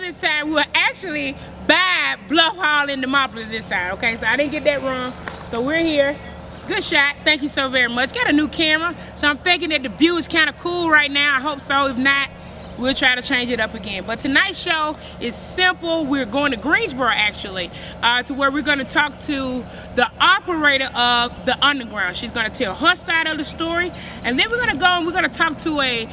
this time. We're actually by Bluff Hall in Demopolis this time. Okay, so I didn't get that wrong. So we're here. Good shot. Thank you so very much. Got a new camera, so I'm thinking that the view is kind of cool right now. I hope so. If not, we'll try to change it up again. But tonight's show is simple. We're going to Greensboro, actually, to where we're going to talk to the operator of the Underground. She's going to tell her side of the story. And then we're going to go and we're going to talk to a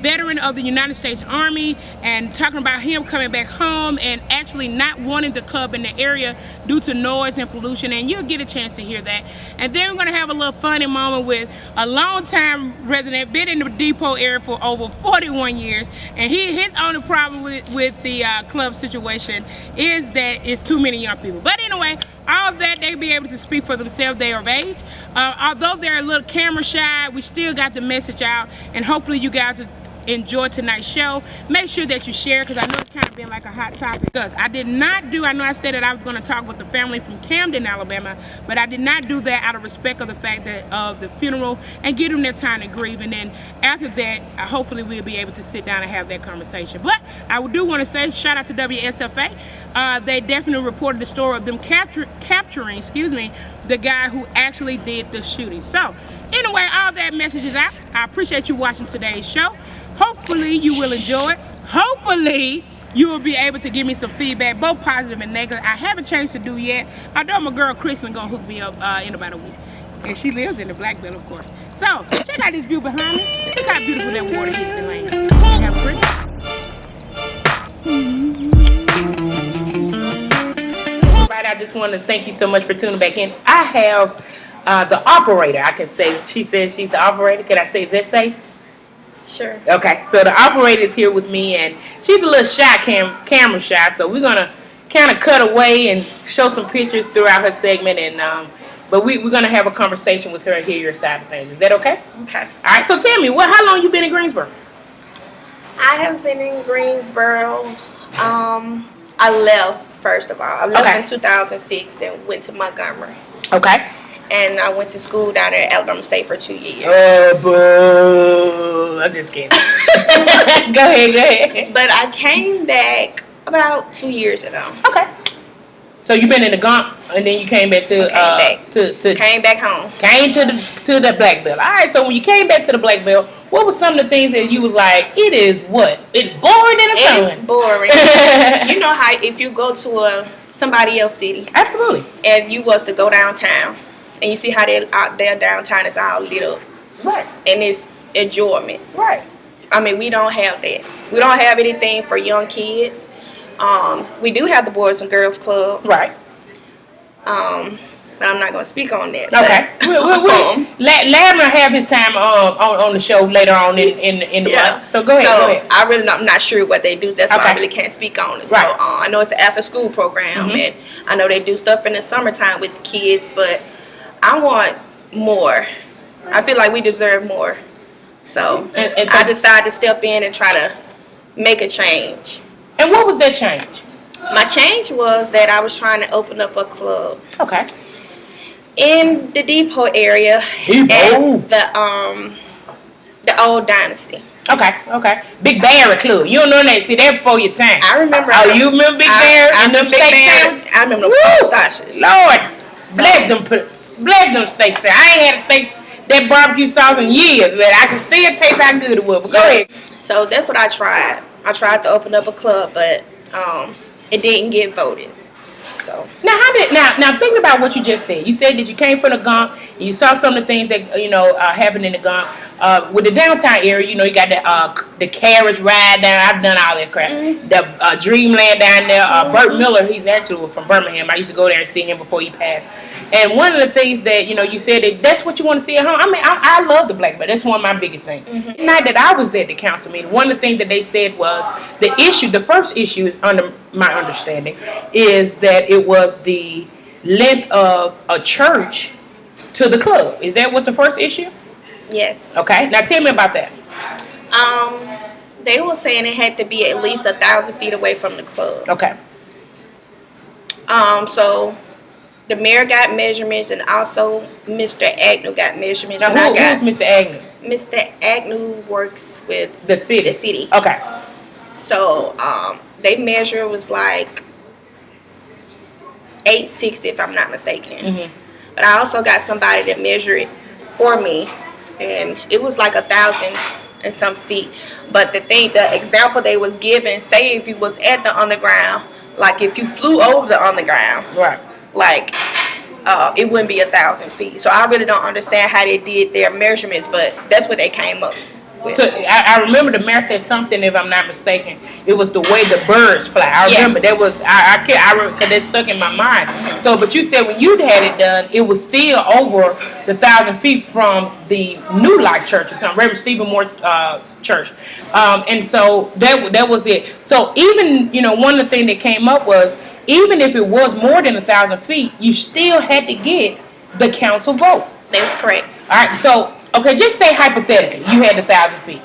veteran of the United States Army and talking about him coming back home and actually not wanting the club in the area due to noise and pollution. And you'll get a chance to hear that. And then we're going to have a little funny moment with a longtime resident, been in the depot area for over 41 years. And his only problem with the club situation is that it's too many young people. But anyway, all of that, they'll be able to speak for themselves. They are of age. Although they're a little camera shy, we still got the message out. And hopefully you guys will enjoy tonight's show. Make sure that you share, because I know it's kind of been like a hot topic. Because I know I said that I was going to talk with the family from Camden, Alabama, but I did not do that out of respect of the fact that of the funeral and give them their time to grieve. And then after that, hopefully we'll be able to sit down and have that conversation. But I do want to say shout out to WSFA. They definitely reported the story of them capturing, the guy who actually did the shooting. So anyway, all that message is out. I appreciate you watching today's show. Hopefully you will enjoy it. Hopefully you will be able to give me some feedback, both positive and negative. I haven't changed to do yet. I know my girl Kristen gonna hook me up in about a week. And she lives in the Blackbelt, of course. So check out this view behind me. Look how beautiful that water hits the lane. Have a great Right, I just want to thank you so much for tuning back in. I have the operator, I can say. She says she's the operator. Can I say, is that safe? Sure. Okay, so the operator is here with me, and she's a little shy, camera shy, so we're going to kind of cut away and show some pictures throughout her segment, and but we're going to have a conversation with her and hear your side of things. Is that okay? Okay. All right, so tell me, how long you been in Greensboro? I have been in Greensboro. I left, first of all. I left in 2006 and went to Montgomery. Okay. And I went to school down there at Alabama State for 2 years. Oh, boo. I'm just kidding. Go ahead. But I came back about 2 years ago. Okay. So you've been in the Gump, and then you came back to came back home. Came to the Black Belt. All right. So when you came back to the Black Belt, what were some of the things that you was like? It's boring in the sun. It's boring. You know how if you go to somebody else's city. Absolutely. And you was to go downtown. And you see how their downtown is all lit up. Right. And it's enjoyment. Right. I mean, we don't have that. We don't have anything for young kids. We do have the Boys and Girls Club. Right. But I'm not going to speak on that. Okay. Lammer have his time on the show later on in the month. So go ahead. I'm not sure what they do. That's why I really can't speak on it. Right. So I know it's an after school program, and I know they do stuff in the summertime with the kids, but I want more. I feel like we deserve more. So I decided to step in and try to make a change. And what was that change? My change was that I was trying to open up a club. Okay. In the depot area at the old Dynasty. Okay. Big Barry Club. You don't know that. See, that before your time. I remember. Oh, you remember Big Barry and them steak sandwiches? I remember the sausages. Lord, bless them steak sandwiches. I ain't had a steak that barbecue sauce in years, but I can still taste how good it was. But go ahead. So that's what I tried. I tried to open up a club, but it didn't get voted. So now think about what you just said. You said that you came from the Gump, and you saw some of the things that happened in the Gump. With the downtown area, you got the carriage ride down. I've done all that crap. The Dreamland down there. Burt Miller, he's actually from Birmingham. I used to go there and see him before he passed. And one of the things that you said that's what you want to see at home. I mean, I love the Black Belt. That's one of my biggest things. The night that I was at the council meeting, one of the things that they said was the first issue is, under my understanding, is that it was the length of a church to the club. Is that what's the first issue? Yes. Okay. Now tell me about that. They were saying it had to be at least 1,000 feet away from the club. Okay. So the mayor got measurements, and also Mr. Agnew got measurements. Now who's Mr. Agnew? Mr. Agnew works with the city. The city. Okay. So they measure was like 860 if I'm not mistaken. But I also got somebody that measured it for me, and it was like 1,000 and some feet. But the example they was given, say if you was at the underground, like if you flew over the underground, Right. like it wouldn't be 1,000 feet. So I really don't understand how they did their measurements, but that's what they came up with. So I remember the mayor said something, if I'm not mistaken. It was the way the birds fly. I remember that was I remember because that stuck in my mind. So, but you said when you had it done, it was still over the 1,000 feet from the New Life Church or something, Reverend Stephen Moore Church, and so that was it. So even one of the things that came up was even if it was more than 1,000 feet, you still had to get the council vote. That's correct. All right, so. Okay, just say hypothetically, you had 1,000 feet.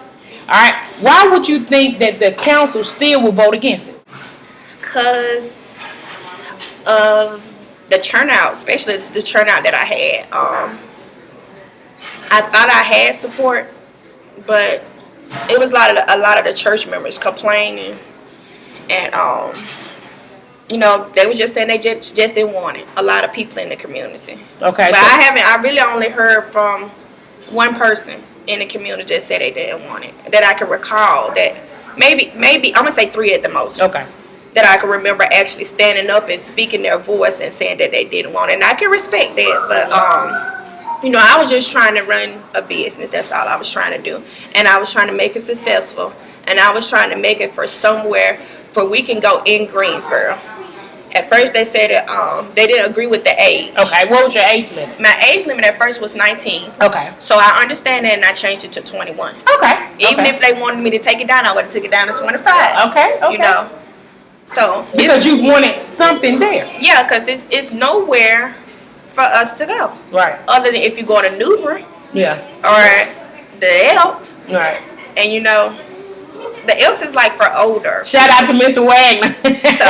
All right, why would you think that the council still will vote against it? Because of the turnout, especially the turnout that I had. I thought I had support, but it was a lot of the church members complaining, and they were just saying they just didn't want it. A lot of people in the community. Okay, but I really only heard from one person in the community that said they didn't want it, that I can recall. That maybe I'm gonna say 3 at the most. Okay. That I can remember actually standing up and speaking their voice and saying that they didn't want it, and I can respect that. But I was just trying to run a business. That's all I was trying to do, and I was trying to make it successful, and I was trying to make it for somewhere for we can go in Greensboro. At first, they said that they didn't agree with the age. Okay, what was your age limit? My age limit at first was 19. Okay. So I understand that, and I changed it to 21. Okay. Even if they wanted me to take it down, I would have took it down to 25. Okay. So because you wanted something there. Yeah, because it's nowhere for us to go. Right. Other than if you go to Newbury. Yeah. Or the Elks. Right. And the Elks is like for older. Shout out to Mr. Wagner. So,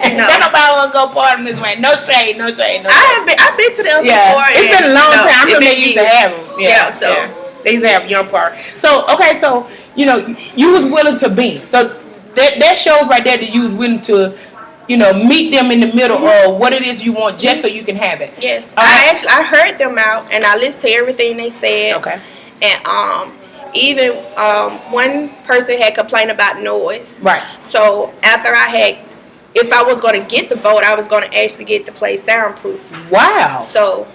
don't nobody want to go part of Mr. Wagner. No shade. I've been to the Elks before. It's been a long time. I remember they used to have them. They used to have young part. So, okay, so, you was willing to bend. So, that shows right there that you was willing to, meet them in the middle of what it is you want just so you can have it. Yes. I heard them out, and I listened to everything they said. Okay. And, even one person had complained about noise. Right. So after if I was going to get the vote, I was going to actually get the place soundproof. Wow. So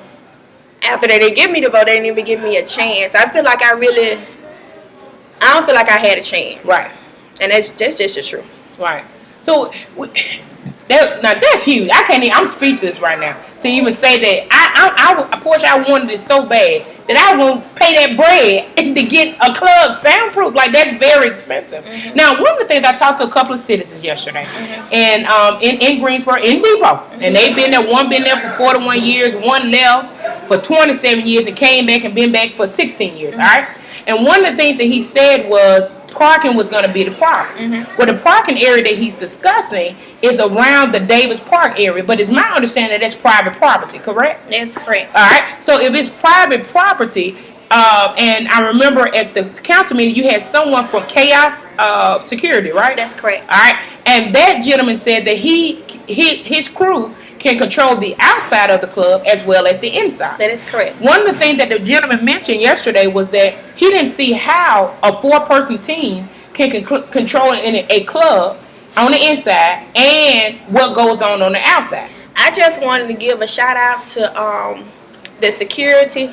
after they didn't give me the vote, they didn't even give me a chance. I feel like I don't feel like I had a chance. Right. And that's just the truth. Right. So now that's huge. I'm speechless right now to even say that. Portia, I wanted it so bad that I won't pay that bread to get a club soundproof. Like, that's very expensive. Mm-hmm. Now, one of the things, I talked to a couple of citizens yesterday, and in Greensboro, in Depot, and they've been there. One been there for 41 years, one left for 27 years, and came back and been back for 16 years. All right. And one of the things that he said was parking was going to be the problem. Well, the parking area that he's discussing is around the Davis Park area, but it's my understanding that that's private property, correct? That's correct. All right. So if it's private property, and I remember at the council meeting, you had someone from Chaos Security, right? That's correct. All right. And that gentleman said that his crew can control the outside of the club as well as the inside. That is correct. One of the things that the gentleman mentioned yesterday was that he didn't see how a 4-person team can control a club on the inside and what goes on the outside. I just wanted to give a shout out to the security,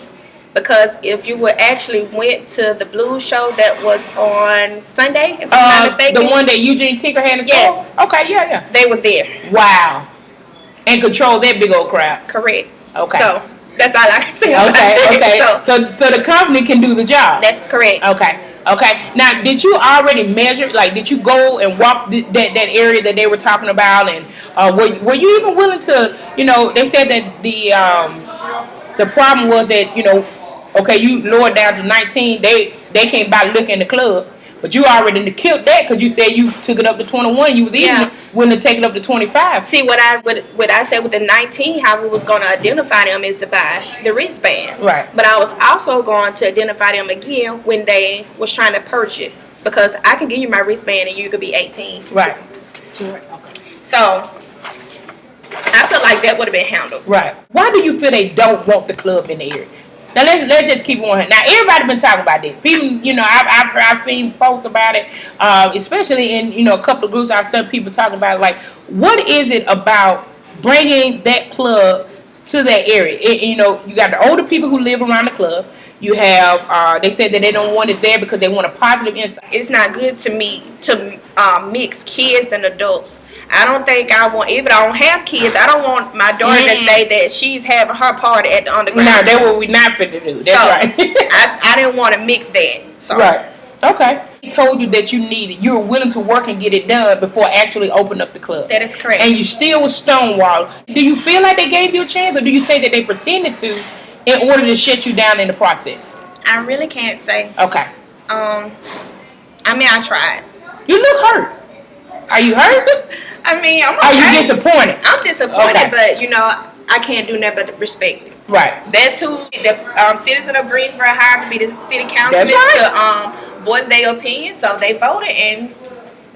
because if you would actually went to the blues show that was on Sunday, if I'm not mistaken. The one that Eugene Tinker had in the Yes. store? Okay, yeah. They were there. Wow. And control that big old crowd. Correct. Okay. So that's all I can say. Okay. So the company can do the job. That's correct. Okay. Now, did you already measure? Like, did you go and walk that area that they were talking about? And were you even willing to? They said that the problem was that you lowered down to 19. They can't buy liquor in the club. But you already killed that because you said you took it up to 21. You was even willing to take it up to 25. See, what I said with the 19, how we was going to identify them is to buy the wristbands. Right. But I was also going to identify them again when they was trying to purchase, because I can give you my wristband and you could be 18. Right. Okay. So I feel like that would have been handled. Right. Why do you feel they don't want the club in the area? Now let's just keep on. Now everybody been talking about this. People, I've seen posts about it, especially in a couple of groups. I've seen people talking about it, like, what is it about bringing that club to that area? You got the older people who live around the club. You have they said that they don't want it there because they want a positive insight. It's not good to me to mix kids and adults. I don't think I want, if I don't have kids, I don't want my daughter to say that she's having her party at the underground. No, that's what we not fit to do. That's so, right. I didn't want to mix that. So. Right. Okay. He told you that you were willing to work and get it done before actually opening up the club. That is correct. And you still was stonewalled. Do you feel like they gave you a chance, or do you think that they pretended to in order to shut you down in the process? I really can't say. Okay. I tried. You look hurt. Are you hurt? I'm okay. Are you disappointed? I'm disappointed, okay. But I can't do nothing but respect it. Right. That's who the citizens of Greensboro hired to be the city councilmen to voice their opinion. So they voted, and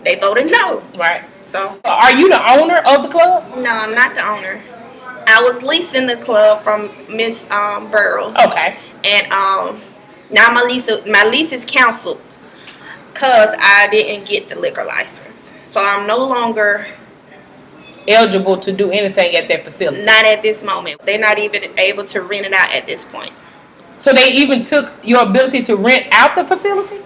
they voted no. Right. So are you the owner of the club? No, I'm not the owner. I was leasing the club from Miss Burrows. Okay. And now my lease is canceled because I didn't get the liquor license. So I'm no longer eligible to do anything at that facility. Not at this moment. They're not even able to rent it out at this point. So they even took your ability to rent out the facility?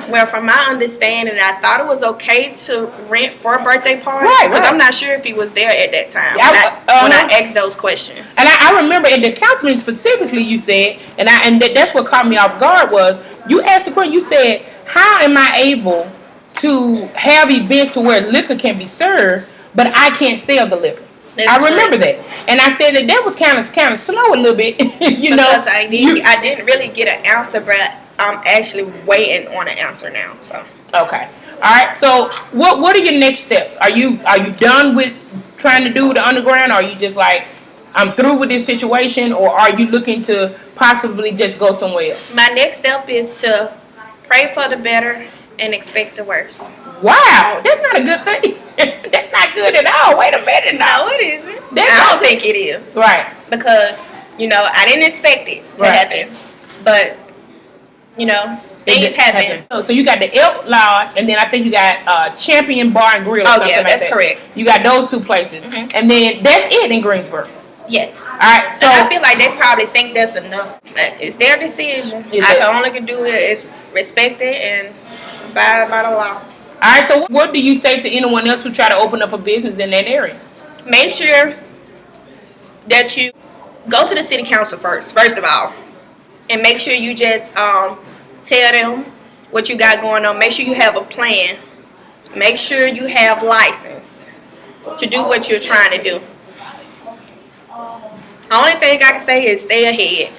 Well, from my understanding, I thought it was okay to rent for a birthday party. Right. Because I'm not sure if he was there at that time when I asked those questions. And I remember in the councilman specifically, you said, and that's what caught me off guard was you asked the question. You said, "How am I able to have events to where liquor can be served, but I can't sell the liquor?" I remember that, and I said that was kind of slow a little bit, because I didn't really get an answer, but I'm actually waiting on an answer now. So okay, all right. So what are your next steps? Are you done with trying to do the underground, or are you just like, I'm through with this situation, or are you looking to possibly just go somewhere else? My next step is to pray for the better and expect the worst. Wow, that's not a good thing. That's not good at all. Wait a minute now. No, it isn't. I don't think it is. Right. Because, I didn't expect it to happen. But, things happen. So you got the Elk Lodge, and then I think you got Champion Bar and Grill or something like that. That's correct. You got those two places. Mm-hmm. And then that's it in Greensboro. Yes. All right. So and I feel like they probably think that's enough. It's their decision. All I can do is respect it and abide by the law. All right, so what do you say to anyone else who try to open up a business in that area? Make sure that you go to the city council first of all, and make sure you just tell them what you got going on. Make sure you have a plan. Make sure you have license to do what you're trying to do. Only thing I can say is stay ahead.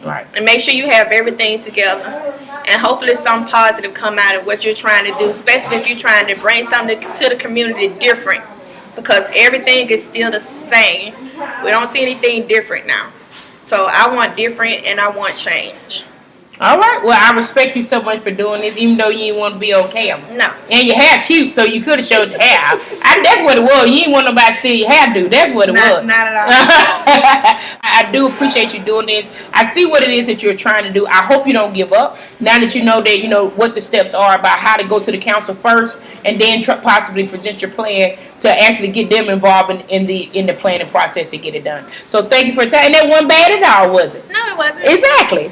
Right. And make sure you have everything together. And hopefully something positive come out of what you're trying to do, especially if you're trying to bring something to the community different. Because everything is still the same. We don't see anything different now. So I want different and I want change. All right. Well, I respect you so much for doing this, even though you didn't want to be on camera. No. And your hair cute, so you could have showed your hair. That's what it was. You didn't want nobody to steal your hairdo. That's what it was. Not at all. I do appreciate you doing this. I see what it is that you're trying to do. I hope you don't give up. Now that you know that what the steps are about how to go to the council first, and then possibly present your plan to actually get them involved in the planning process to get it done. So thank you for your time. And that wasn't bad at all, was it? No, it wasn't. Exactly.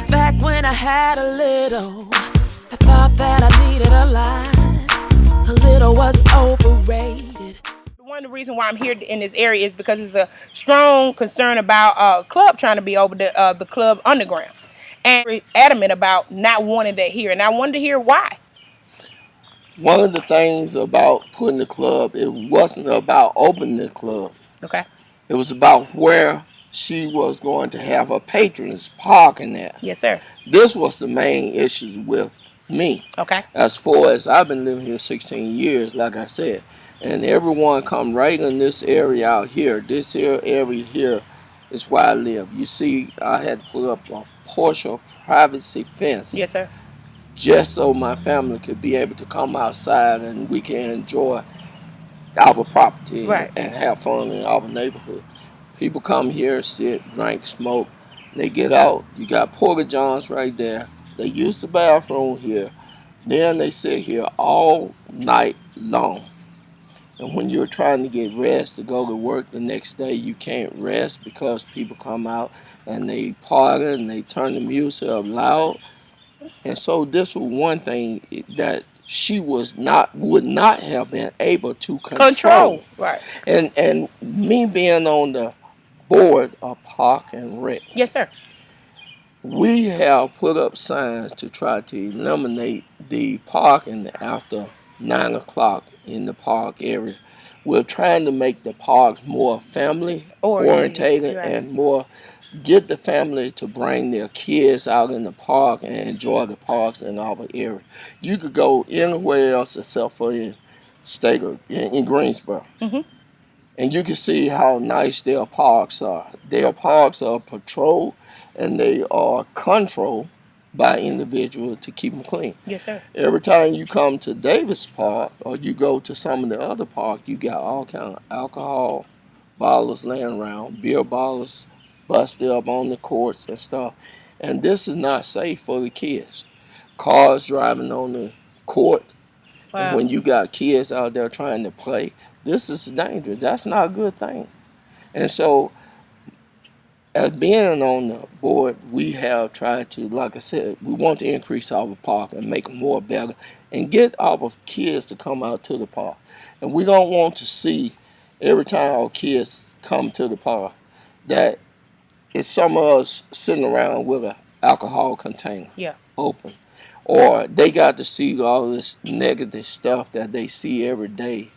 Back when I had a little, I thought that I needed a lot. A little was overrated. One of the reasons why I'm here in this area is because there's a strong concern about a club trying to be over the club underground. And we're adamant about not wanting that here. And I wanted to hear why. One of the things about putting the club, it wasn't about opening the club. Okay. It was about where she was going to have her patrons parking there. Yes, sir. This was the main issue with me. Okay. As far as I've been living here 16 years, like I said, and everyone come right in this area out here. This here area here is where I live. You see, I had to put up a Portia privacy fence Yes, sir. just so my family could be able to come outside and we can enjoy our property Right. and have fun in our neighborhood. People come here, sit, drink, smoke. They get out. You got Porta Johns right there. They use the bathroom here. Then they sit here all night long. And when you're trying to get rest to go to work the next day, you can't rest because people come out and they party and they turn the music up loud. And so this was one thing that she would not have been able to control. Right. And me being on the board of Park and Rec, Yes, sir. we have put up signs to try to eliminate the parking after 9 o'clock in the park area. We're trying to make the parks more family orientated Right. and more get the family to bring their kids out in the park and enjoy the parks in our area. You could go anywhere else except for in in Greensboro. Mm-hmm. And you can see how nice their parks are. Their parks are patrolled and they are controlled by individuals to keep them clean. Yes, sir. Every time you come to Davis Park or you go to some of the other parks, you got all kind of alcohol bottles laying around, beer bottles busted up on the courts and stuff. And this is not safe for the kids. Cars driving on the court. Wow. And when you got kids out there trying to play, this is dangerous. That's not a good thing. And so, as being on the board, we have tried to, like I said, we want to increase our park and make them more better and get our kids to come out to the park. And we don't want to see every time our kids come to the park that it's some of us sitting around with an alcohol container open. Or they got to see all this negative stuff that they see every day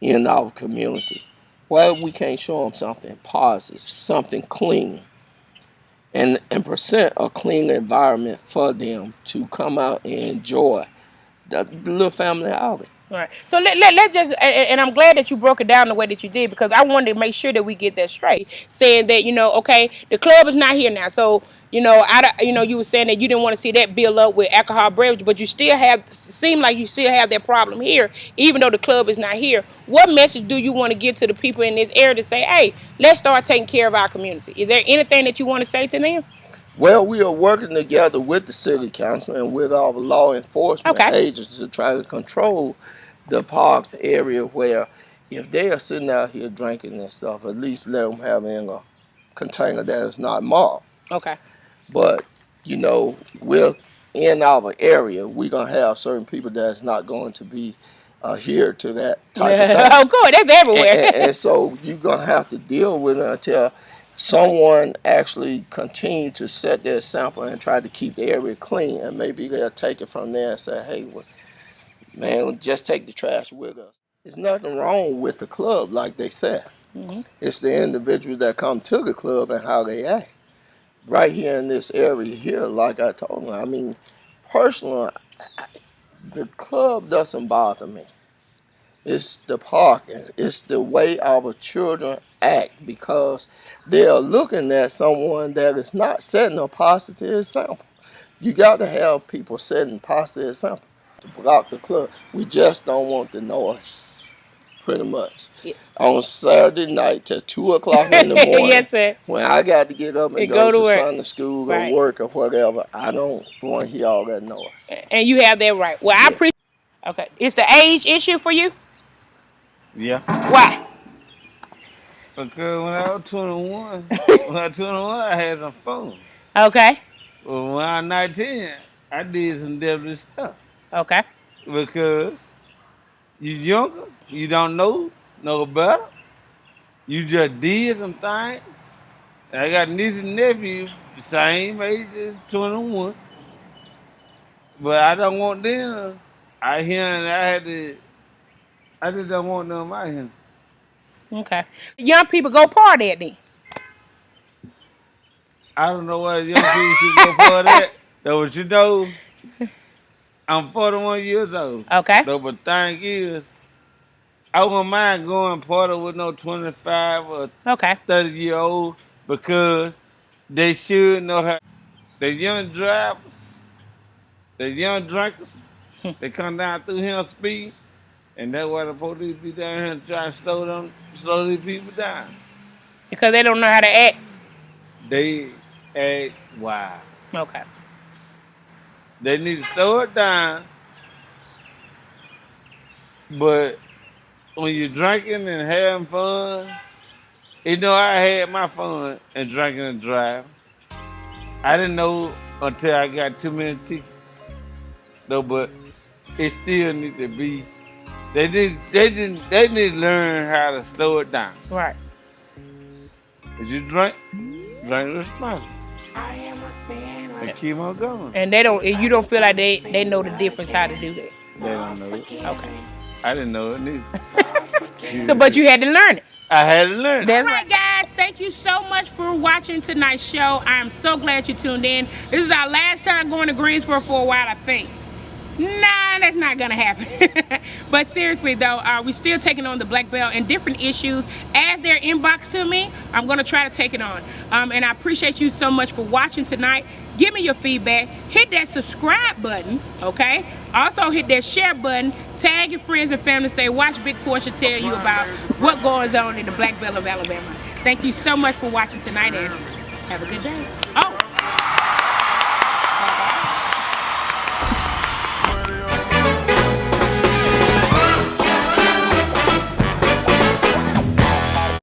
in our community. Why we can't show them something positive, something clean, and present a clean environment for them to come out and enjoy the little family outing. Right. So let's just, and I'm glad that you broke it down the way that you did, because I wanted to make sure that we get that straight. Saying that, okay, the club is not here now. So, you were saying that you didn't want to see that build up with alcohol beverage, but you still seem like you still have that problem here, even though the club is not here. What message do you want to give to the people in this area to say, hey, let's start taking care of our community? Is there anything that you want to say to them? Well, we are working together with the city council and with our law enforcement agents to try to control the parks area where if they are sitting out here drinking and stuff, at least let them have in a container that is not marked. Okay. But, within our area, we're going to have certain people that's not going to be here to that type of thing. Oh, good. That's everywhere. And so you're going to have to deal with it until someone actually continue to set their example and try to keep the area clean. And maybe they'll take it from there and say, hey, well, man, just take the trash with us. There's nothing wrong with the club, like they said. Mm-hmm. It's the individuals that come to the club and how they act. Right here in this area here, like I told them, I mean, personally, the club doesn't bother me. It's the parking. It's the way our children act because they are looking at someone that is not setting a positive example. You got to have people setting positive example to block the club. We just don't want the noise, pretty much. Yeah. On Saturday night till 2 o'clock in the morning, yes, sir. When I got to get up and go to Sunday school or work or whatever, I don't want to hear all that noise. And you have that right. Well, yes. I appreciate. Okay, it's the age issue for you. Yeah. Why? Because when I was 21, I had some fun. Okay. Well, when I was 19, I did some devilish stuff. Okay. Because you younger, you don't know better. You just did some things. I got niece and nephew, the same age as 21. But I don't want them. I just don't want them out here. Okay. Young people go party at me. I don't know why young people should go party at. Though, but I'm 41 years old. Okay. Though, but thing is, I wouldn't mind going party with no 25 or Okay. 30-year-old because they should know how. The young drivers, the young drinkers, they come down through here speed, and that's why the police be down here trying to slow these people down. Because they don't know how to act. They act wild. Okay. They need to slow it down, but when you're drinking and having fun, you know I had my fun and drinking and driving. I didn't know until I got too many tickets. No, but it still need to be. They need to learn how to slow it down. Right. If you drink responsibly. And keep on going. And you don't feel like they know the difference how to do that. They don't know it. Okay. I didn't know it neither. So, but you had to learn it. I had to learn. That's right, guys. Thank you so much for watching tonight's show. I am so glad you tuned in. This is our last time going to Greensboro for a while, I think. Nah, that's not gonna happen. But seriously though, we're still taking on the black belt and different issues. As they're inboxed to me, I'm gonna try to take it on. And I appreciate you so much for watching tonight. Give me your feedback. Hit that subscribe button, okay? Also hit that share button. Tag your friends and family. Say, watch Big Portia tell you about what goes on in the Black Belt of Alabama. Thank you so much for watching tonight and have a good day.